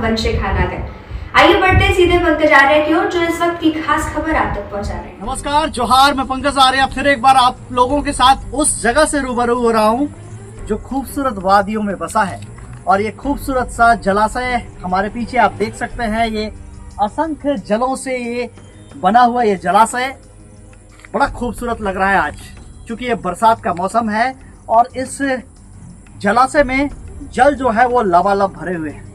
वंशे खानागर। आइए बढ़ते हैं सीधे पंकज आर्य की ओर, जो इस वक्त की खास खबर आप तक पहुंचा रहे हैं। नमस्कार, जोहार, मैं पंकज आर्य फिर एक बार आप लोगों के साथ उस जगह से रूबरू हो रहा हूँ जो खूबसूरत वादियों में बसा है। और ये खूबसूरत सा जलाशय हमारे पीछे आप देख सकते हैं। ये असंख्य जलों से ये बना हुआ ये जलाशय बड़ा खूबसूरत लग रहा है आज, क्योंकि ये बरसात का मौसम है और इस जलाशय में जल जो है वो लबालब भरे हुए हैं।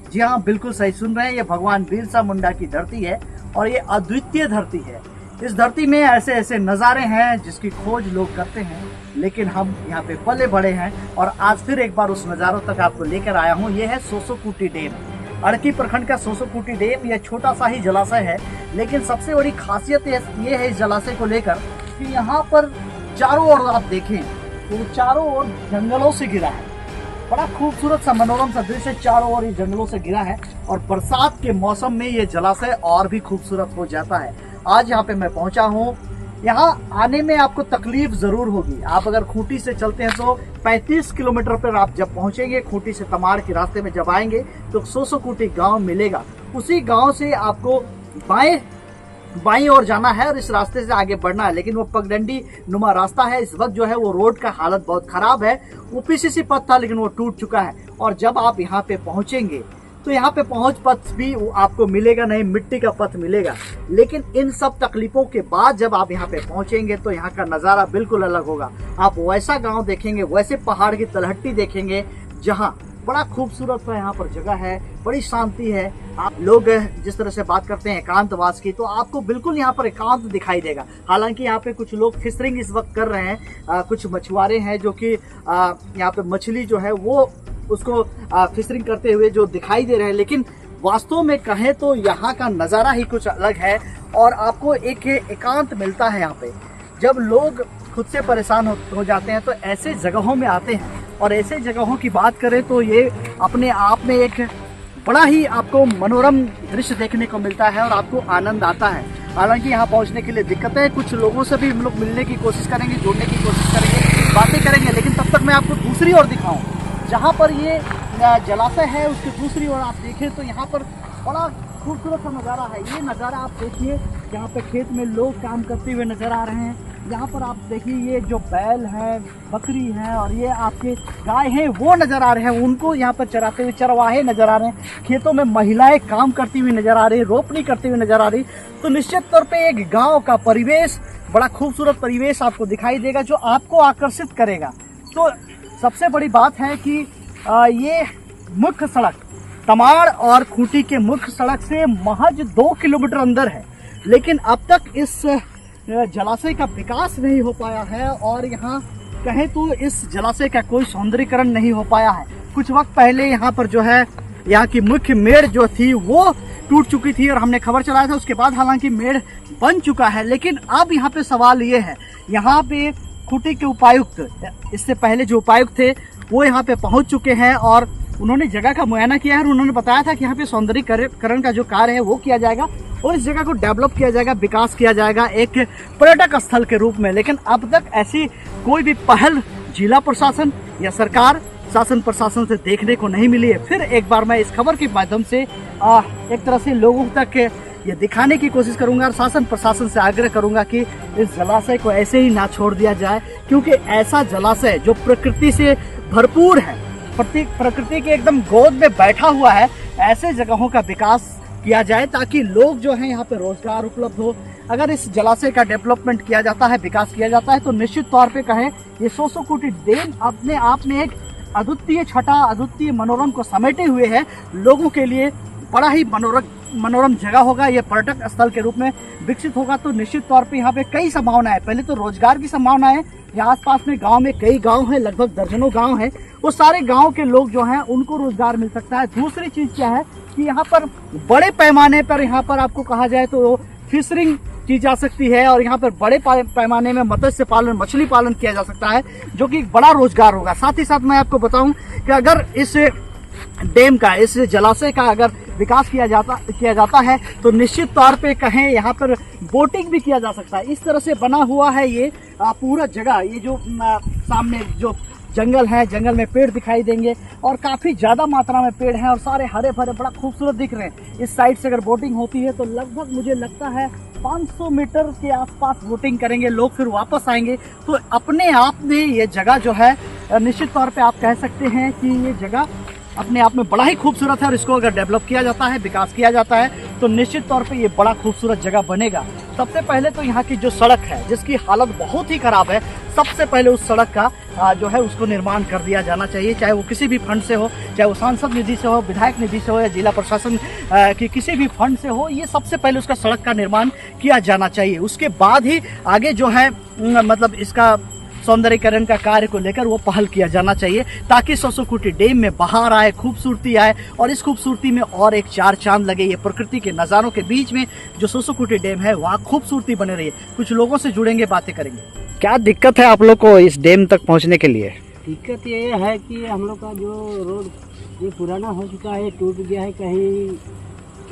जी हाँ, बिल्कुल सही सुन रहे हैं, ये भगवान बिरसा मुंडा की धरती है और ये अद्वितीय धरती है। इस धरती में ऐसे ऐसे नज़ारे हैं जिसकी खोज लोग करते हैं, लेकिन हम यहाँ पे पले बड़े हैं और आज फिर एक बार उस नज़ारों तक आपको लेकर आया हूँ। ये है सोसोकुटी डैम, अड़की प्रखंड का सोसोकुटी डैम। यह छोटा सा ही जलाशय है, लेकिन सबसे बड़ी खासियत ये है इस जलाशय को लेकर कि यहाँ पर चारों ओर आप देखें तो चारों ओर जंगलों से घिरा है। बड़ा खूबसूरत सा मनोरम सा दृश्य चारों ओर जंगलों से घिरा है और बरसात के मौसम में ये जलाशय और भी खूबसूरत हो जाता है। आज यहाँ पे मैं पहुंचा हूँ। यहाँ आने में आपको तकलीफ जरूर होगी। आप अगर खूंटी से चलते हैं तो 35 किलोमीटर पर आप जब पहुंचेंगे, खूंटी से तमाड़ के रास्ते में जब आएंगे तो सोसोकुटी गांव मिलेगा। उसी गांव से आपको बाईं ओर जाना है और इस रास्ते से आगे बढ़ना है, लेकिन वो पगडंडी नुमा रास्ता है। इस वक्त जो है वो रोड का हालत बहुत खराब है। वो पीसीसी पथ था लेकिन वो टूट चुका है। और जब आप यहाँ पे पहुंचेंगे तो यहाँ पे पहुंच पथ भी आपको मिलेगा नहीं, मिट्टी का पथ मिलेगा। लेकिन इन सब तकलीफों के बाद जब आप यहाँ पे पहुंचेंगे तो यहाँ का नज़ारा बिल्कुल अलग होगा। आप वैसा गाँव देखेंगे, वैसे पहाड़ की तलहटी देखेंगे जहाँ बड़ा खूबसूरत सा यहाँ पर जगह है, बड़ी शांति है। आप लोग जिस तरह से बात करते हैं एकांतवास की, तो आपको बिल्कुल यहाँ पर एकांत दिखाई देगा। हालांकि यहाँ पे कुछ लोग फिशरिंग इस वक्त कर रहे हैं, कुछ मछुआरे हैं जो कि यहाँ पे मछली जो है वो उसको फिशरिंग करते हुए जो दिखाई दे रहे हैं। लेकिन वास्तव में कहें तो यहाँ का नज़ारा ही कुछ अलग है और आपको एक एकांत मिलता है यहाँ पे। जब लोग खुद से परेशान हो जाते हैं तो ऐसे जगहों में आते हैं। और ऐसे जगहों की बात करें तो ये अपने आप में एक बड़ा ही आपको मनोरम दृश्य देखने को मिलता है और आपको आनंद आता है। हालांकि यहाँ पहुँचने के लिए दिक्कतें हैं, कुछ लोगों से भी हम लोग मिलने की कोशिश करेंगे, जुड़ने की कोशिश करेंगे, बातें करेंगे, लेकिन तब तक मैं आपको दूसरी ओर दिखाऊं जहाँ पर ये जलाशय है। उसकी दूसरी ओर आप देखें तो यहाँ पर बड़ा खूबसूरत सा नज़ारा है। ये नज़ारा आप देखिए, यहाँ पे खेत में लोग काम करते हुए नज़र आ रहे हैं। यहाँ पर आप देखिए ये जो बैल है, बकरी है और ये आपके गाय हैं वो नज़र आ रहे हैं। उनको यहाँ पर चराते हुए चरवाहे नज़र आ रहे हैं। खेतों में महिलाएं काम करती हुई नज़र आ रही, रोपनी करती हुई नज़र आ रही। तो निश्चित तौर पे एक गाँव का परिवेश, बड़ा खूबसूरत परिवेश आपको दिखाई देगा जो आपको आकर्षित करेगा। तो सबसे बड़ी बात है कि ये मुख्य सड़क तमाड़ और खूंटी के मुख्य सड़क से महज 2 किलोमीटर अंदर है, लेकिन अब तक इस जलाशय का विकास नहीं हो पाया है और यहाँ कहें तो इस जलाशय का कोई सौंदर्यीकरण नहीं हो पाया है। कुछ वक्त पहले यहाँ पर जो है यहाँ की मुख्य मेड़ जो थी वो टूट चुकी थी और हमने खबर चलाया था। उसके बाद हालांकि मेड़ बन चुका है, लेकिन अब यहाँ पे सवाल ये है, यहाँ पे खूंटी के उपायुक्त, इससे पहले जो उपायुक्त थे वो यहाँ पे पहुँच चुके हैं और उन्होंने जगह का मुआयना किया है और उन्होंने बताया था कि यहाँ पे सौंदर्यीकरण का जो कार्य है वो किया जाएगा और इस जगह को डेवलप किया जाएगा, विकास किया जाएगा एक पर्यटक स्थल के रूप में। लेकिन अब तक ऐसी कोई भी पहल जिला प्रशासन या सरकार शासन प्रशासन से देखने को नहीं मिली है। फिर एक बार मैं इस खबर के माध्यम से एक तरह से लोगों तक ये दिखाने की कोशिश करूंगा और शासन प्रशासन से आग्रह करूंगा कि इस जलाशय को ऐसे ही ना छोड़ दिया जाए, क्योंकि ऐसा जलाशय जो प्रकृति से भरपूर है, प्रकृति के एकदम गोद में बैठा हुआ है, ऐसे जगहों का विकास किया जाए ताकि लोग जो हैं यहाँ पे रोजगार उपलब्ध हो। अगर इस जलाशय का डेवलपमेंट किया जाता है, विकास किया जाता है, तो निश्चित तौर पे कहें ये सोसोकुटी डैम अपने आप में एक अद्वितीय छटा, अद्वितीय मनोरम को समेटे हुए है। लोगों के लिए बड़ा ही मनोरम जगह होगा, ये पर्यटक स्थल के रूप में विकसित होगा। तो निश्चित तौर पे यहाँ पे कई संभावनाएं, पहले तो रोजगार की संभावनाएं, यहाँ आसपास में गांव में कई गांव हैं, लगभग दर्जनों गांव हैं, वो सारे गांव के लोग जो हैं उनको रोजगार मिल सकता है। दूसरी चीज क्या है कि यहाँ पर बड़े पैमाने पर, यहाँ पर आपको कहा जाए तो फिशरिंग की जा सकती है और यहाँ पर बड़े पैमाने में मत्स्य पालन, मछली पालन किया जा सकता है, जो कि बड़ा रोजगार होगा। साथ ही साथ मैं आपको बताऊं कि अगर इस डैम का, इस जलाशय का अगर विकास किया जाता है तो निश्चित तौर पे कहें यहाँ पर बोटिंग भी किया जा सकता है। इस तरह से बना हुआ है ये पूरा जगह। ये जो सामने जो जंगल है, जंगल में पेड़ दिखाई देंगे और काफ़ी ज़्यादा मात्रा में पेड़ हैं और सारे हरे भरे बड़ा खूबसूरत दिख रहे हैं। इस साइड से अगर बोटिंग होती है तो लगभग मुझे लगता है 500 मीटर के आसपास बोटिंग करेंगे लोग, फिर वापस आएंगे। तो अपने आप में ये जगह जो है निश्चित तौर पे आप कह सकते हैं कि ये जगह अपने आप में बड़ा ही खूबसूरत है और इसको अगर डेवलप किया जाता है, विकास किया जाता है तो निश्चित तौर पे ये बड़ा खूबसूरत जगह बनेगा। सबसे पहले तो यहाँ की जो सड़क है जिसकी हालत बहुत ही खराब है, सबसे पहले उस सड़क का जो है उसको निर्माण कर दिया जाना चाहिए, चाहे वो किसी भी फंड से हो, चाहे वो सांसद निधि से हो, विधायक निधि से हो या जिला प्रशासन की किसी भी फंड से हो। ये सबसे पहले उसका सड़क का निर्माण किया जाना चाहिए। उसके बाद ही आगे जो है मतलब इसका सौंदर्यीकरण का कार्य को लेकर वो पहल किया जाना चाहिए, ताकि सोसोकुटी डैम में बहार आए, खूबसूरती आए और इस खूबसूरती में और एक चार चांद लगे। ये प्रकृति के नज़ारों के बीच में जो सोसोकुटी डैम है वहाँ खूबसूरती बने रही है। कुछ लोगों से जुड़ेंगे, बातें करेंगे। क्या दिक्कत है आप लोग को इस डैम तक पहुँचने के लिए? दिक्कत ये है कि हम लोग का जो रोड ये पुराना हो चुका है, टूट गया है। कहीं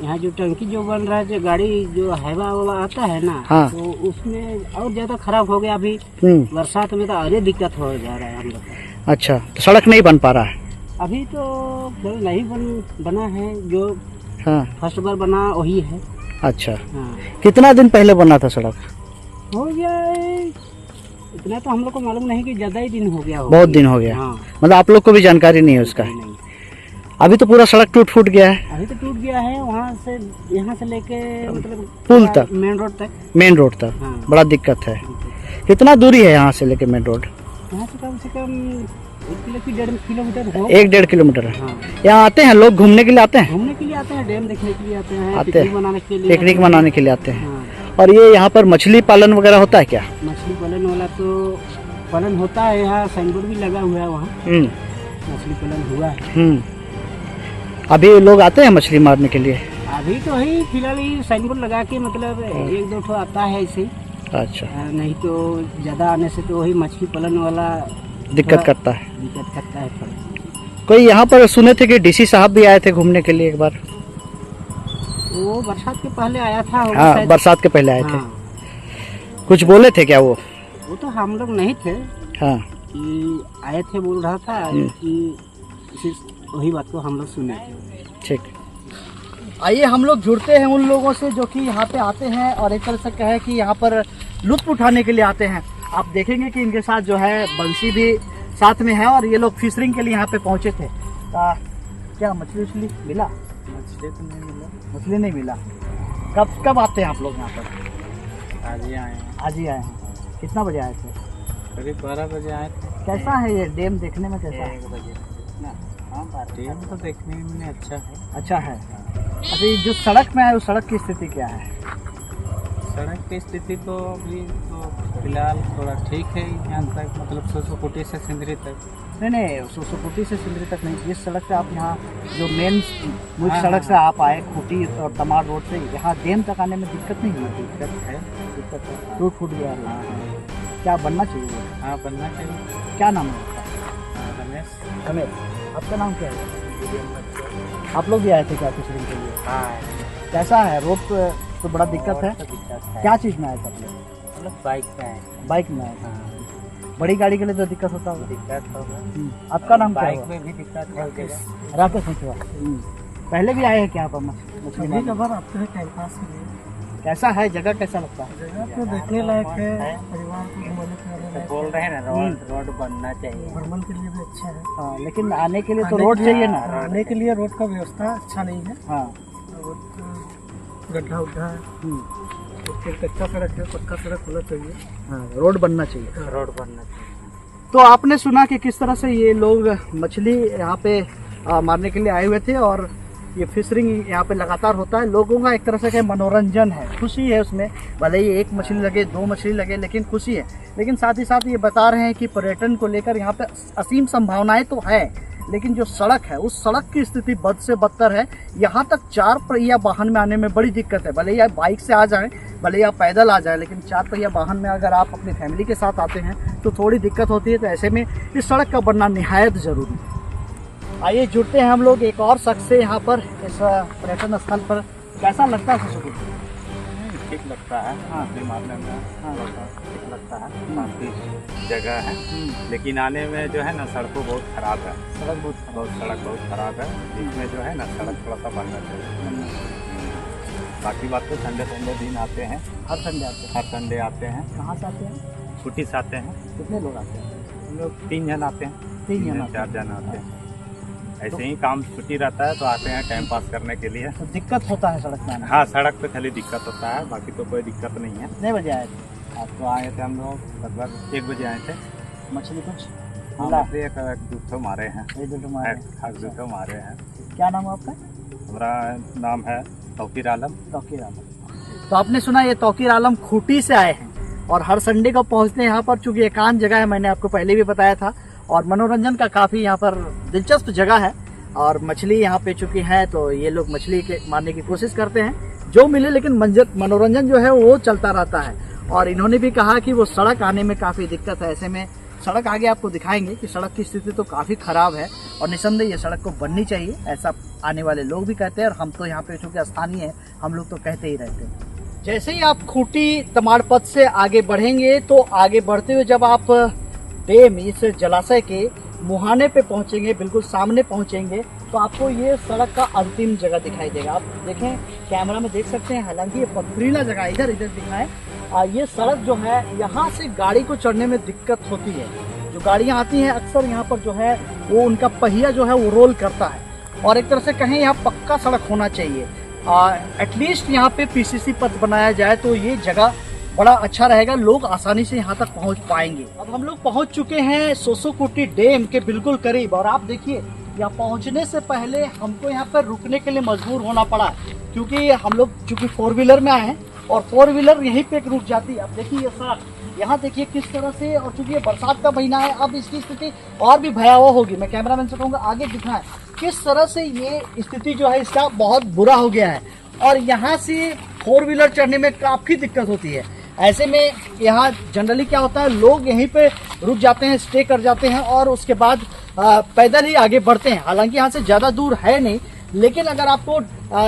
यहाँ जो टंकी जो बन रहा है, जो गाड़ी जो हवा ववा आता है ना, हाँ। तो उसमें और ज्यादा खराब हो गया। अभी बरसात में तो और दिक्कत हो जा रहा है हम लोग का। अच्छा, तो सड़क नहीं बन पा रहा है अभी तो नहीं बना है। जो हाँ। फर्स्ट बार बना वही है। अच्छा, हाँ। कितना दिन पहले बना था सड़क? हो गया इतना तो हम लोग को मालूम नहीं कि ज्यादा ही दिन हो गया। बहुत दिन हो गया। हाँ। मतलब आप लोग को भी जानकारी नहीं है उसका? नहीं। अभी तो पूरा सड़क टूट फूट गया है। अभी तो टूट गया है, वहाँ से यहाँ से लेके मतलब पुल तक, मेन रोड तक। मेन रोड तक। हाँ। बड़ा दिक्कत है। कितना दूरी है यहाँ से लेके मेन रोड? यहाँ से कम 1 किलोमीटर हो। 1-1.5 किलोमीटर है। हाँ। यहाँ आते हैं लोग, घूमने के लिए आते हैं? घूमने के लिए आते हैं, डैम देखने के लिए आते हैं, आते पिकनिक हैं। मनाने के लिए। पिकनिक मनाने के लिए आते हैं। हाँ। और ये यहाँ पर मछली पालन वगैरह होता है क्या? मछली पालन वाला तो पालन होता है, यहाँ साइन बोर्ड भी लगा हुआ है, वहाँ मछली पालन हुआ है। अभी लोग आते हैं मछली मारने के लिए? अभी तो ही फिलहाल ही साइन बोर्ड लगा के मतलब 1-2 ठो आता है ऐसे ही। अच्छा। नहीं तो ज्यादा आने से तो वही मछली पालन वाला दिक्कत करता है थोड़ा। कोई यहाँ पर सुने थे कि डीसी साहब भी आए थे घूमने के लिए एक बार? वो बरसात के पहले आया था। हाँ, बरसात के पहले आए थे। हाँ। कुछ बोले थे क्या वो? वो तो हम लोग नहीं थे। हाँ। कि आए थे, बोल रहा था कि वही बात को हम लोग सुने थे। ठीक, आइए हम लोग जुड़ते हैं उन लोगों से जो कि यहाँ पे आते हैं और एक तरह से कहे कि यहाँ पर लुत्फ उठाने के लिए आते हैं। आप देखेंगे कि इनके साथ जो है बंसी भी साथ में है और ये लोग फिशरिंग के लिए यहाँ पे पहुँचे थे। क्या मछली उछली मिला? मछली तो नहीं मिला। मछली नहीं मिला। कब आते हैं आप लोग यहाँ पर? आज ही आए हैं। आज ही आए हैं। कितना बजे आए थे? करीब 12 बजे आए थे। कैसा है ये डैम देखने में? कैसा है? 1 बजे। डैम तो देखने में अच्छा है। अच्छा है। अच्छा, ये जो सड़क में है उस सड़क की स्थिति क्या है? सड़क की स्थिति तो अभी तो फिलहाल थोड़ा ठीक है। यहाँ तक मतलब सोसोकुटी से सिंदरी तक। नहीं, सोसोकुटी से सिंदरी तक नहीं। जिस सड़क से आप यहाँ जो मेन मुख्य हाँ, सड़क से हाँ। आप आए खूटी और तमाड़ रोड से, यहाँ डैम तक आने में दिक्कत नहीं हुई? दिक्कत है। टूट फूट गया है। क्या बनना चाहिए वो? हाँ, बनना चाहिए। क्या नाम है उसका? रमेश। आपका नाम क्या है? आप लोग भी आए थे क्या फिशरिंग के लिए? हाँ। कैसा है रोड तो बड़ा दिक्कत है? क्या चीज़ में आए थे आप लोग? मतलब बाइक पे आए। बाइक में आए थे। बड़ी गाड़ी के लिए तो दिक्कत होता होगा। दिक्कत होगा। आपका नाम क्या बाइक है? में भी दिक्कत होगा। राकेश मिश्रा। पहले भी आए हैं क्या यहाँ पर मछली मारने? खबर आपके है टाइम पास के लिए। कैसा है जगह? कैसा लगता है? जगह तो देखने लायक है, परिवार को घुमाने फिराने लायक। बोल रहे हैं ना, रोड बनना चाहिए। भ्रमण के लिए भी अच्छा है। हाँ, लेकिन आने के लिए तो रोड चाहिए ना? आने के लिए रोड का व्यवस्था अच्छा नहीं है। हाँ। गड्ढा उड्ढा है, फिर कच्चा सड़क है, पक्का सड़क होना चाहिए। हाँ, रोड बनना चाहिए। रोड बनना चाहिए। तो आपने सुना कि किस तरह से ये लोग मछली यहाँ पे मारने के लिए आए हुए थे और ये फिशरिंग यहाँ पे लगातार होता है। लोगों का एक तरह से मनोरंजन है, खुशी है उसमें। भले ही 1 मछली लगे, 2 मछली लगे, लेकिन खुशी है। लेकिन साथ ही साथ ये बता रहे हैं कि पर्यटन को लेकर यहाँ पे असीम संभावनाएं तो है, लेकिन जो सड़क है उस सड़क की स्थिति बद से बदतर है। यहाँ तक 4 पहिया वाहन में आने में बड़ी दिक्कत है। भले ही आप बाइक से आ जाएं, भले ही आप पैदल आ जाएं, लेकिन 4 पहिया वाहन में अगर आप अपनी फैमिली के साथ आते हैं तो थोड़ी दिक्कत होती है। तो ऐसे में इस सड़क का बनना निहायत ज़रूरी है। आइए जुड़ते हैं हम लोग एक और शख्स से यहाँ पर इस पर्यटन स्थल पर। कैसा लगता है सोसोकुटी? ठीक लगता है। हाँ। मछली मारने में हाँ। थोड़ा सा ठीक लगता है, काफ़ी जगह है। लेकिन आने में जो है ना सड़कों बहुत खराब है, सड़क सड़क बहुत खराब है। इसमें जो है ना सड़क थोड़ा सा बनना चाहिए। बाकी बात तो संडे दिन आते हैं, हर संडे आते हैं। हर संडे आते हैं। कहाँ से आते हैं? छुट्टी से आते हैं। कितने लोग आते हैं? हम लोग 3 जन आते हैं, 3 जन 4 जन आते हैं। ऐसे ही काम छुट्टी रहता है तो आते हैं टाइम पास करने के लिए। तो दिक्कत होता है सड़क में आने में? हाँ, सड़क पे खाली दिक्कत होता है, बाकी तो कोई दिक्कत नहीं है। कितने बजे आए थे? आज तो आए थे हम लोग लगभग 1 बजे आए थे। मछली कुछ हम मिला? एक 2 मारे हैं, एक दो मारे। एक 2 मारे हैं। क्या नाम है आपका? हमारा नाम है तौकीर आलम। तौकीर आलम। तो आपने सुना ये तौकीर आलम खूंटी से आए हैं और हर संडे को पहुंचते हैं यहाँ पर, चूंकि एकांत जगह है, मैंने आपको पहले भी बताया था, और मनोरंजन का काफी यहाँ पर दिलचस्प जगह है। और मछली यहाँ पे चूंकि है तो ये लोग मछली के मारने की कोशिश करते हैं, जो मिले, लेकिन मनोरंजन जो है वो चलता रहता है। और इन्होंने भी कहा कि वो सड़क आने में काफी दिक्कत है। ऐसे में सड़क आगे आपको दिखाएंगे कि सड़क की स्थिति तो काफी खराब है और निसंदेह ये सड़क को बननी चाहिए, ऐसा आने वाले लोग भी कहते हैं। और हम तो यहाँ पे चूंकि स्थानीय है, हम लोग तो कहते ही रहते हैं। जैसे ही आप खूंटी तमाड़ पथ से आगे बढ़ेंगे तो आगे बढ़ते हुए जब आप डैम इस जलाशय के मुहाने पे पहुंचेंगे, बिल्कुल सामने पहुंचेंगे, तो आपको ये सड़क का अंतिम जगह दिखाई देगा। आप देखें, कैमरा में देख सकते हैं, हालांकि ये पथरीला जगह है, इधर दिखाएं। ये सड़क जो है, यहाँ से गाड़ी को चढ़ने में दिक्कत होती है। जो गाड़ियाँ आती हैं अक्सर यहाँ पर जो है वो उनका पहिया जो है वो रोल करता है। और एक तरह से कहें यहाँ पक्का सड़क होना चाहिए। एटलीस्ट यहाँ पे पीसीसी पथ बनाया जाए तो ये जगह बड़ा अच्छा रहेगा, लोग आसानी से यहाँ तक पहुँच पाएंगे। अब हम लोग पहुँच चुके हैं सोसोकुटी डैम के बिल्कुल करीब। और आप देखिए, यहाँ पहुँचने से पहले हमको यहाँ पर रुकने के लिए मजबूर होना पड़ा, क्योंकि हम लोग चूंकि 4 व्हीलर में आए हैं और 4 व्हीलर यहीं पे रुक जाती है। अब देखिए ये सड़क, यहाँ देखिए किस तरह से, और चूंकि ये बरसात का महीना है, अब इसकी स्थिति और भी भयावह होगी। मैं कैमरामैन से कहूँगा आगे दिखाएं किस तरह से ये स्थिति जो है इसका बहुत बुरा हो गया है। और यहाँ से 4 व्हीलर चढ़ने में काफी दिक्कत होती है। ऐसे में यहाँ जनरली क्या होता है, लोग यहीं पे रुक जाते हैं, स्टे कर जाते हैं और उसके बाद पैदल ही आगे बढ़ते हैं। हालांकि यहाँ से ज्यादा दूर है नहीं, लेकिन अगर आपको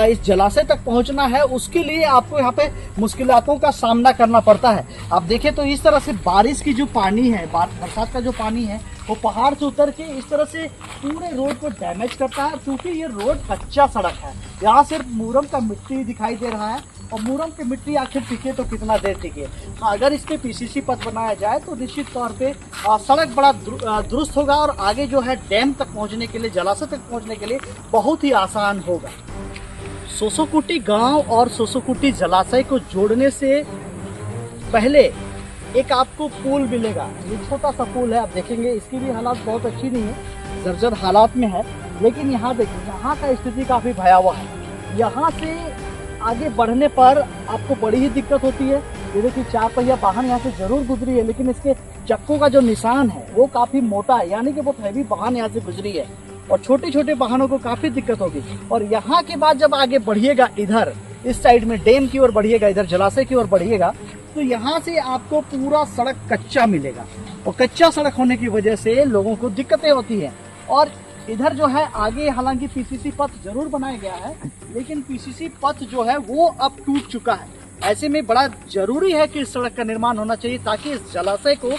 इस जलाशय तक पहुंचना है उसके लिए आपको यहाँ पे मुश्किलों का सामना करना पड़ता है। आप देखें तो इस तरह से बारिश की जो पानी है, बरसात का जो पानी है, वो पहाड़ से उतर के इस तरह से पूरे रोड को डैमेज करता है। क्योंकि ये रोड कच्चा सड़क है, यहाँ सिर्फ मुरम का मिट्टी दिखाई दे रहा है, और मुरम की मिट्टी आखिर टिके तो कितना देर टिके। अगर इस पे पीसीसी पथ बनाया जाए तो निश्चित तौर पे सड़क बड़ा दुरुस्त होगा और आगे जो है डैम तक पहुंचने के लिए, जलाशय तक पहुंचने के लिए बहुत ही आसान होगा। सोसोकुटी गांव और सोसोकुटी जलाशय को जोड़ने से पहले एक आपको पुल मिलेगा। ये छोटा सा पुल है, आप देखेंगे इसकी भी हालात बहुत अच्छी नहीं है, जर्जर हालात में है। लेकिन यहाँ देखिए, यहाँ का स्थिति काफी भयावह है। यहाँ से आगे बढ़ने पर आपको बड़ी ही दिक्कत होती है। ये देखिए 4 पहिया वाहन यहाँ से जरूर गुजरी है, लेकिन इसके चक्कों का जो निशान है वो काफी मोटा है, यानी कि बहुत हैवी वाहन यहाँ से गुजरी है और छोटे छोटे वाहनों को काफी दिक्कत होगी। और यहाँ के बाद जब आगे बढ़िएगा, इधर इस साइड में डैम की ओर बढ़िएगा, इधर जलाशय की ओर बढ़िएगा, तो यहाँ से आपको पूरा सड़क कच्चा मिलेगा। और कच्चा सड़क होने की वजह से लोगों को दिक्कतें होती हैं। और इधर जो है आगे हालांकि पीसीसी पथ जरूर बनाया गया है, लेकिन पीसीसी पथ जो है वो अब टूट चुका है। ऐसे में बड़ा जरूरी है कि इस सड़क का निर्माण होना चाहिए, ताकि इस जलाशय को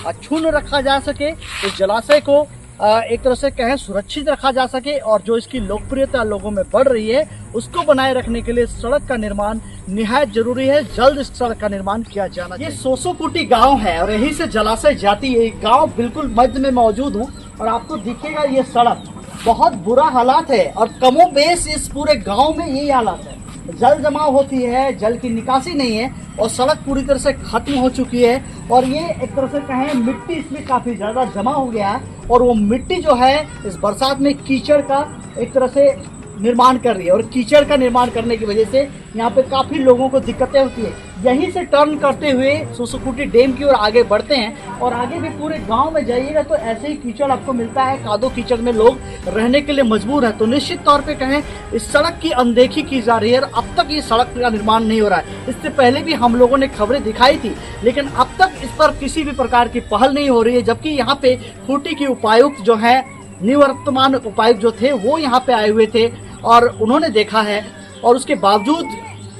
अक्षुण्ण रखा जा सके, इस जलाशय को एक तरह से कहें सुरक्षित रखा जा सके। और जो इसकी लोकप्रियता लोगों में बढ़ रही है उसको बनाए रखने के लिए सड़क का निर्माण निहायत जरूरी है। जल्द इस सड़क का निर्माण किया जाना चाहिए। ये सोसोकुटी गांव है और यहीं से जलाशय जाती है। गांव बिल्कुल मध्य में मौजूद हूँ और आपको दिखेगा ये सड़क, बहुत बुरा हालात है। और कमोबेश इस पूरे गांव में यही हालात है, जल जमाव होती है, जल की निकासी नहीं है और सड़क पूरी तरह से खत्म हो चुकी है। और ये एक तरह से कहें मिट्टी इसमें काफी ज्यादा जमा हो गया है और वो मिट्टी जो है इस बरसात में कीचड़ का एक तरह से निर्माण कर रही है। और कीचड़ का निर्माण करने की वजह से यहाँ पे काफी लोगों को दिक्कतें होती है। यहीं से टर्न करते हुए सोसोकुटी डैम की ओर आगे बढ़ते हैं और आगे भी पूरे गांव में जाइएगा तो ऐसे ही कीचड़ आपको मिलता है। कादो कीचड़ में लोग रहने के लिए मजबूर है। तो निश्चित तौर पे कहें इस सड़क की अनदेखी की जा रही है और अब तक ये सड़क का निर्माण नहीं हो रहा है। इससे पहले भी हम लोगों ने खबरें दिखाई थी, लेकिन अब तक इस पर किसी भी प्रकार की पहल नहीं हो रही है। जबकि यहाँ पे खूंटी की उपायुक्त जो है, निवर्तमान उपायुक्त जो थे, वो यहाँ पे आए हुए थे और उन्होंने देखा है और उसके बावजूद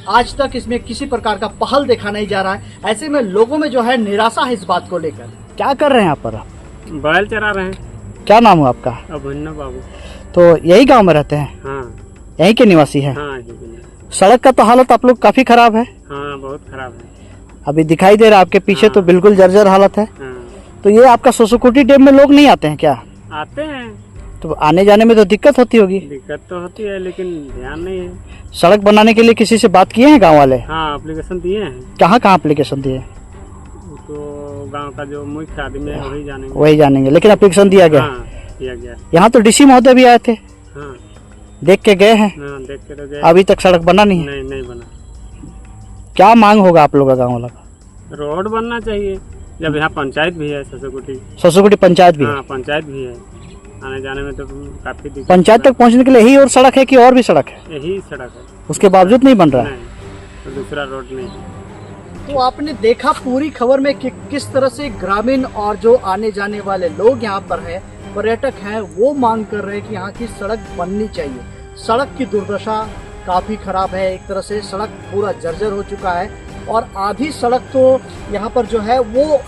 आज तक इसमें किसी प्रकार का पहल देखा नहीं जा रहा है। ऐसे में लोगों में जो है निराशा है इस बात को लेकर। क्या कर रहे हैं यहाँ पर आप? बैल चरा रहे हैं। क्या नाम है आपका? अभिन्ना बाबू। तो यही गांव में रहते हैं? हाँ। यहीं के निवासी हैं? हाँ। सड़क का तो हालत आप लोग काफी खराब है। हाँ, बहुत खराब है। अभी दिखाई दे रहा है आपके पीछे। हाँ। तो बिल्कुल जर्जर हालत है। हाँ। तो ये आपका सोसुकुटी डैम में लोग नहीं आते हैं क्या? आते हैं। तो आने जाने में तो दिक्कत होती होगी। दिक्कत तो होती है लेकिन ध्यान नहीं है। सड़क बनाने के लिए किसी से बात किए हैं गांव वाले? हाँ, एप्लीकेशन दिए हैं। कहाँ कहाँ एप्लीकेशन दिए? तो गांव का जो मुख्य आदमी है वही वही जानेंगे, लेकिन एप्लीकेशन दिया गया? हाँ, दिया गया। यहाँ तो डीसी महोदय भी आए थे। हाँ। देख के गए हैं? हाँ, देख के तो गए। अभी तक सड़क बना नहीं है? नहीं बना। क्या मांग होगा आप लोग का गाँव वाला का? रोड बनना चाहिए। जब यहाँ पंचायत भी है, सोसुकुटी पंचायत भी है? हाँ, पंचायत भी है। आने जाने में तो काफी दिक्कत। पंचायत तक पहुँचने के लिए यही और सड़क है कि और भी सड़क है? यही सड़क है। उसके बावजूद नहीं बन रहा है? नहीं, तो दूसरा रोड नहीं। तो आपने देखा पूरी खबर में कि किस तरह से ग्रामीण और जो आने जाने वाले लोग यहाँ पर हैं, पर्यटक हैं, वो मांग कर रहे हैं कि यहाँ की सड़क बननी चाहिए। सड़क की दुर्दशा काफी खराब है। एक तरह से सड़क पूरा जर्जर हो चुका है और आधी सड़क तो यहाँ पर जो है वो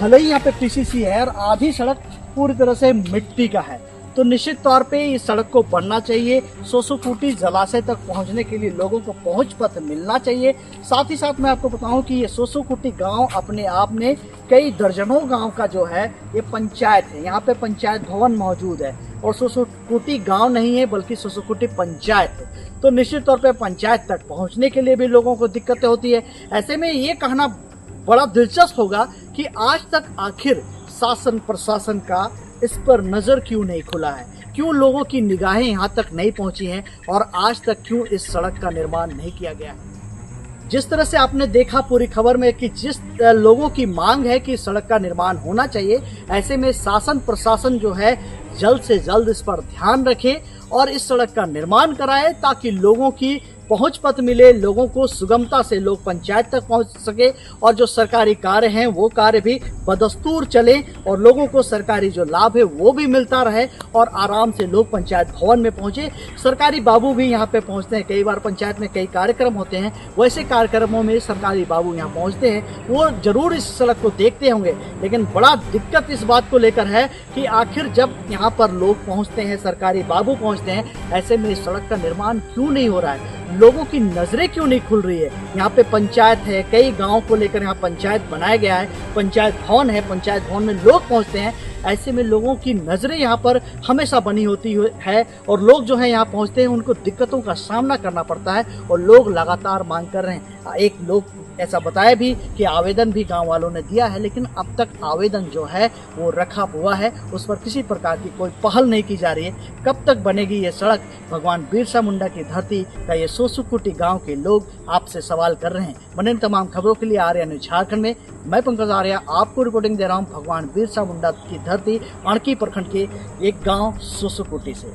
भले ही यहाँ पे पीसीसी है और आधी सड़क पूरी तरह से मिट्टी का है। तो निश्चित तौर पे इस सड़क को बनना चाहिए। सोसुकुटी जलाशय तक पहुंचने के लिए लोगों को पहुंच पथ मिलना चाहिए। साथ ही साथ मैं आपको बताऊं कि ये सोसुकुटी गांव अपने आप में कई दर्जनों गांव का जो है ये पंचायत है। यहाँ पे पंचायत भवन मौजूद है और सोसुकुटी गांव नहीं है बल्कि सोसुकुटी पंचायत है। तो निश्चित तौर पे पंचायत तक पहुंचने के लिए भी लोगों को दिक्कतें होती है। ऐसे में ये कहना बड़ा दिलचस्प होगा कि आज तक आखिर शासन प्रशासन का इस पर नजर क्यों नहीं खुला है, क्यों लोगों की निगाहें यहाँ तक नहीं पहुंची हैं और आज तक क्यों इस सड़क का निर्माण नहीं किया गया है। जिस तरह से आपने देखा पूरी खबर में कि जिस लोगों की मांग है कि सड़क का निर्माण होना चाहिए, ऐसे में शासन प्रशासन जो है जल्द से जल्द इस पर ध्यान रखे और इस सड़क का निर्माण कराए ताकि लोगों की पहुंच पथ मिले, लोगों को सुगमता से लोग पंचायत तक पहुंच सके और जो सरकारी कार्य हैं वो कार्य भी बदस्तूर चले और लोगों को सरकारी जो लाभ है वो भी मिलता रहे और आराम से लोग पंचायत भवन में पहुंचे। सरकारी बाबू भी यहाँ पे पहुंचते हैं। कई बार पंचायत में कई कार्यक्रम होते हैं, वैसे कार्यक्रमों में सरकारी बाबू यहाँ पहुंचते हैं। वो जरूर इस सड़क को देखते होंगे, लेकिन बड़ा दिक्कत इस बात को लेकर है कि आखिर जब यहाँ पर लोग पहुंचते हैं, सरकारी बाबू पहुंचते हैं, ऐसे में इस सड़क का निर्माण क्यों नहीं हो रहा है? लोगों की नजरें क्यों नहीं खुल रही है? यहाँ पे पंचायत है, कई गांव को लेकर यहाँ पंचायत बनाया गया है, पंचायत भवन है, पंचायत भवन में लोग पहुंचते हैं। ऐसे में लोगों की नजरें यहाँ पर हमेशा बनी होती है और लोग जो है यहाँ पहुंचते हैं उनको दिक्कतों का सामना करना पड़ता है और लोग लगातार मांग कर रहे हैं। एक लोग ऐसा बताया भी कि आवेदन भी गांव वालों ने दिया है, लेकिन अब तक आवेदन जो है वो रखा हुआ है, उस पर किसी प्रकार की कोई पहल नहीं की जा रही है। कब तक बनेगी ये सड़क? भगवान बिरसा मुंडा की धरती का ये सोसुकुटी गांव के लोग आपसे सवाल कर रहे हैं। बने तमाम खबरों के लिए आर्या न्यूज झारखंड में मैं पंकज आर्या आपको रिपोर्टिंग दे रहा हूँ भगवान बिरसा मुंडा की धरती अणकी प्रखंड के एक गांव सोसुकुटी से।